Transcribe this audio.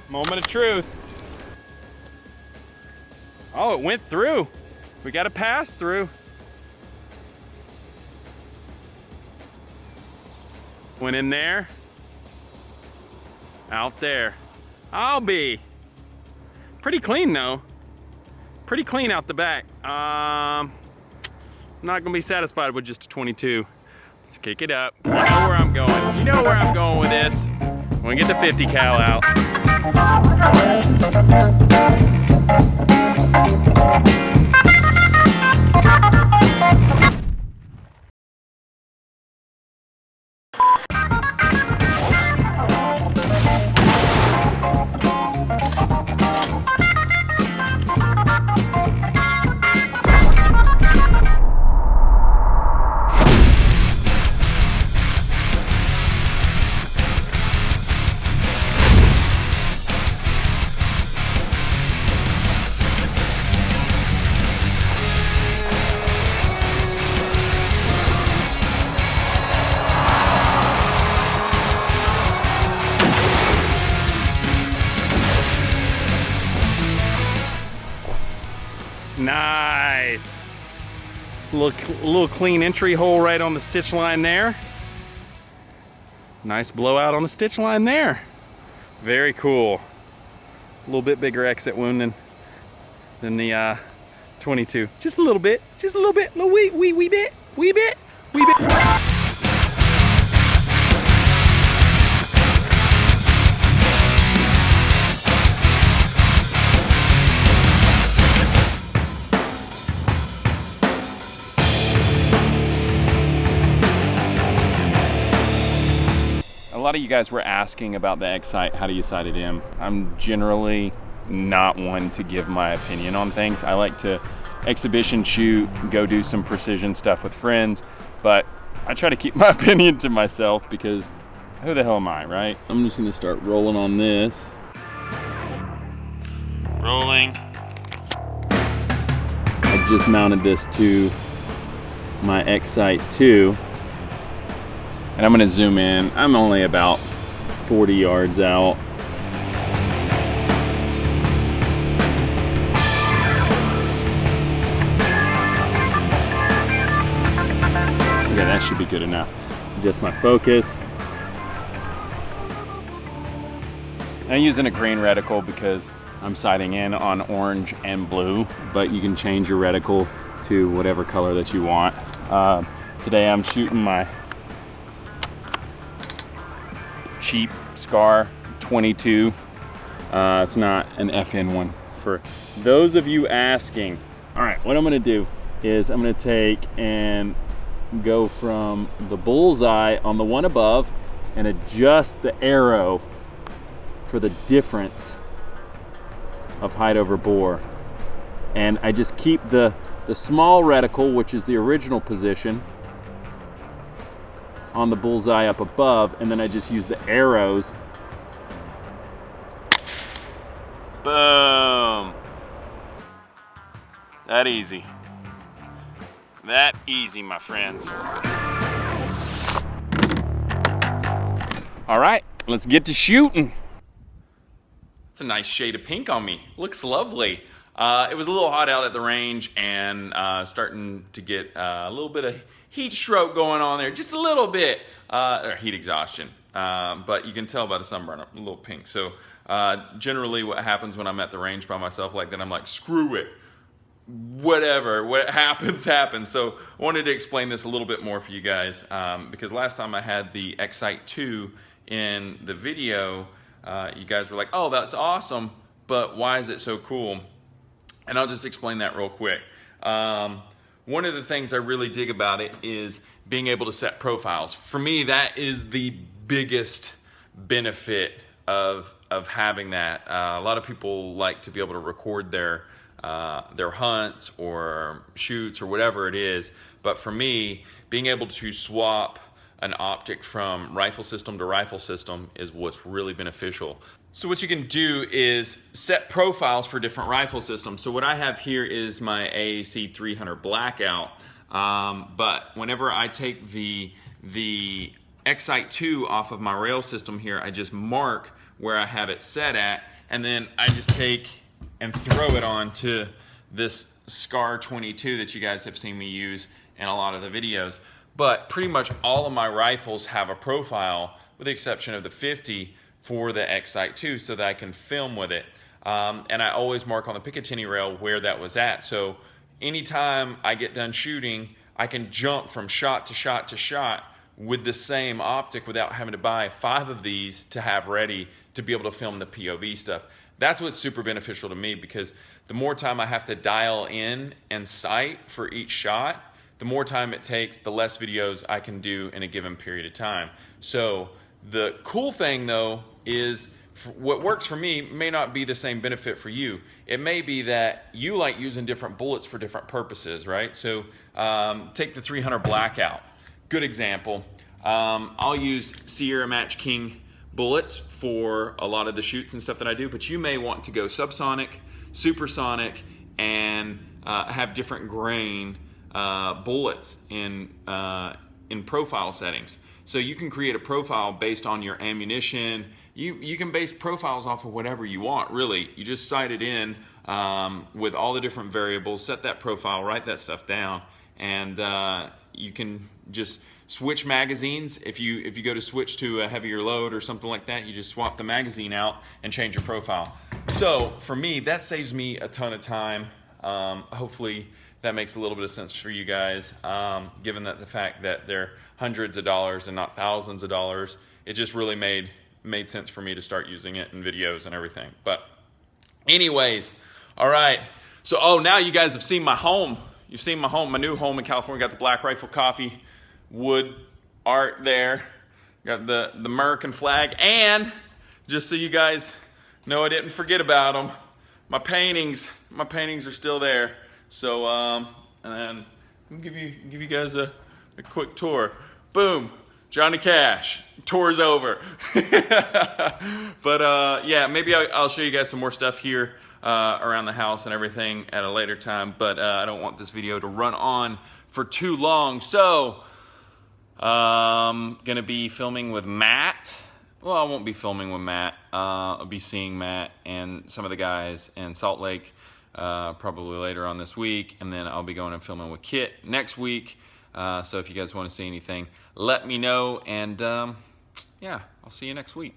Moment of truth. Oh, it went through. We got to pass through. Went in there. Out there. I'll be. Pretty clean though. Pretty clean out the back. I'm not gonna be satisfied with just a 22. Let's kick it up. You know where I'm going. You know where I'm going with this. I'm gonna get the 50 cal out. Nice. Little clean entry hole right on the stitch line there. Nice blowout on the stitch line there. Very cool. A little bit bigger exit wound than the 22. Just a little bit. Just a little bit. No, wee bit. A lot of you guys were asking about the X-Sight, how do you sight it in? I'm generally not one to give my opinion on things. I like to exhibition shoot, go do some precision stuff with friends, but I try to keep my opinion to myself because who the hell am I, right? I'm just gonna start rolling on this. Rolling. I just mounted this to my X-Sight 2. And I'm gonna zoom in. I'm only about 40 yards out. Yeah, that should be good enough. Adjust my focus. I'm using a green reticle because I'm sighting in on orange and blue, but you can change your reticle to whatever color that you want. Today I'm shooting my cheap Scar 22. It's not an FN one for those of you asking. All right, what I'm gonna do is I'm gonna take and go from the bullseye on the one above and adjust the arrow for the difference of height over bore. And I just keep the small reticle, which is the original position, on the bullseye up above, and then I just use the arrows. Boom. That easy. That easy, my friends. All right, let's get to shooting. It's a nice shade of pink on me. Looks lovely. It was a little hot out at the range and starting to get a little bit of heat stroke going on there, just a little bit, or heat exhaustion. But you can tell by the sunburn, I'm a little pink. So generally what happens when I'm at the range by myself like that, I'm like, screw it. Whatever, what happens, happens. So I wanted to explain this a little bit more for you guys because last time I had the X-Sight 2 in the video, you guys were like, oh, that's awesome, but why is it so cool? And I'll just explain that real quick. One of the things I really dig about it is being able to set profiles. For me, that is the biggest benefit of having that. A lot of people like to be able to record their hunts or shoots or whatever it is. But for me, being able to swap an optic from rifle system to rifle system is what's really beneficial. So what you can do is set profiles for different rifle systems. So what I have here is my AAC 300 Blackout. But whenever I take the Excite 2 off of my rail system here, I just mark where I have it set at, and then I just take and throw it onto this Scar 22 that you guys have seen me use in a lot of the videos. But pretty much all of my rifles have a profile, with the exception of the 50 for the Excite 2, so that I can film with it. And I always mark on the Picatinny rail where that was at. So anytime I get done shooting, I can jump from shot to shot to shot with the same optic without having to buy 5 of these to have ready to be able to film the POV stuff. That's what's super beneficial to me, because the more time I have to dial in and sight for each shot, the more time it takes, the less videos I can do in a given period of time. So the cool thing though is what works for me may not be the same benefit for you. It may be that you like using different bullets for different purposes, right? So take the 300 Blackout. Good example. I'll use Sierra Match King bullets for a lot of the shoots and stuff that I do, but you may want to go subsonic, supersonic, and have different grain bullets in profile settings. So you can create a profile based on your ammunition. You can base profiles off of whatever you want, really. You just sight it in with all the different variables, set that profile, write that stuff down, and you can just switch magazines. If you go to switch to a heavier load or something like that, you just swap the magazine out and change your profile. So for me, that saves me a ton of time. Hopefully that makes a little bit of sense for you guys, given that the fact that they're hundreds of dollars and not thousands of dollars. It just really made sense for me to start using it in videos and everything. But anyways, all right. So, now you guys have seen my home. You've seen my home, my new home in California. Got the Black Rifle Coffee wood art there. Got the American flag. And just so you guys know, I didn't forget about them. My paintings are still there. So, and then I'll give you guys a quick tour. Boom. Johnny Cash. Tour's over. But yeah, maybe I'll show you guys some more stuff here around the house and everything at a later time. But I don't want this video to run on for too long. So, gonna be filming with Matt. Well, I won't be filming with Matt. I'll be seeing Matt and some of the guys in Salt Lake probably later on this week. And then I'll be going and filming with Kit next week. So if you guys want to see anything, let me know. And yeah, I'll see you next week.